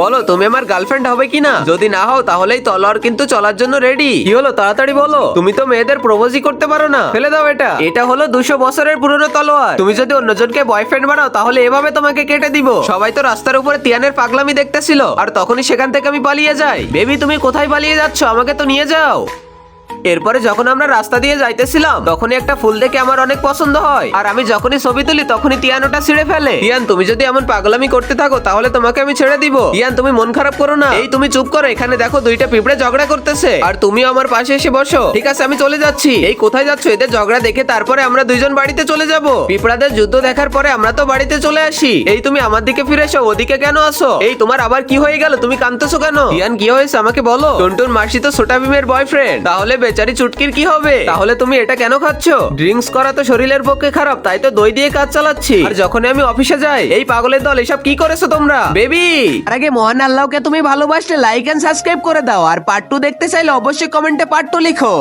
বলো তুমি আমার গার্লফ্রেন্ড হবে কিনা? যদি না হও তাহলেই তলোয়ার কিন্তু চলার জন্য রেডি। কি হলো তাড়াতাড়ি বলো, তুমি তো মেয়েদের প্রপোজই করতে পারো না। ফেলে দাও এটা, এটা হলো 200 বছরের পুরনো তলোয়ার। তুমি যদি অন্যজনকে বয়ফ্রেন্ড বানাও তাহলে এভাবে তোমাকে কেটে দিব। সবাই তো রাস্তার উপরে তিয়ানের পাগলামি দেখতেছিল, আর তখনই সেখান থেকে আমি পালিয়ে যাই। বেবি তুমি কোথায় পালিয়ে যাচ্ছ? আমাকে তো নিয়ে যাও। এরপরে যখন আমরা রাস্তা দিয়ে যাইতেছিলাম তখনই একটা ফুল দেখে আমার অনেক পছন্দ হয়, আর আমি যখনই ছবি তুলি তখনই তিয়ান ওটা ছিঁড়ে ফেলে। তিয়ান তুমি যদি এমন পাগলামি করতে থাকো তাহলে তোমাকে আমি ছেড়ে দিব। তিয়ান তুমি মন খারাপ করো না। এই তুমি চুপ করো, এখানে দেখো দুইটা পিঁপড়ে ঝগড়া করতেছে আর তুমিও আমার পাশে এসে বসো। ঠিক আছে আমি চলে যাচ্ছি। এই কোথায় যাচ্ছ? এদের ঝগড়া দেখে তারপরে আমরা দুইজন বাড়িতে চলে যাব। পিঁপড়াদের যুদ্ধ দেখার পরে আমরা তো বাড়িতে চলে আসি। এই তুমি আমার দিকে ফিরে এসো, ওদিকে কেন আসো? এই তোমার আবার কি হয়ে গেল? তুমি কাঁদতেছো কেন? তিয়ান কি হয়েছে আমাকে বলো। টুনটুন মাসি তো ছোটা ভীমের বয়ফ্রেন্ড, তাহলে বেচারি চুটকির কি হবে? তাহলে তুমি এটা কেন খাচ্ছ? ড্রিঙ্কস করা তো শরীরের পক্ষে খারাপ, তাই তো দই দিয়ে কাজ চালাচ্ছি। আর যখন আমি অফিসে যাই, এই পাগলের দল এসব কি করেছো তোমরা? বেবি আর আগে মহান আল্লাহকে তুমি ভালোবাসলে লাইক এন্ড সাবস্ক্রাইব করে দাও, আর পার্ট 2 দেখতে চাইলে অবশ্যই কমেন্টে পার্ট 2 লিখো।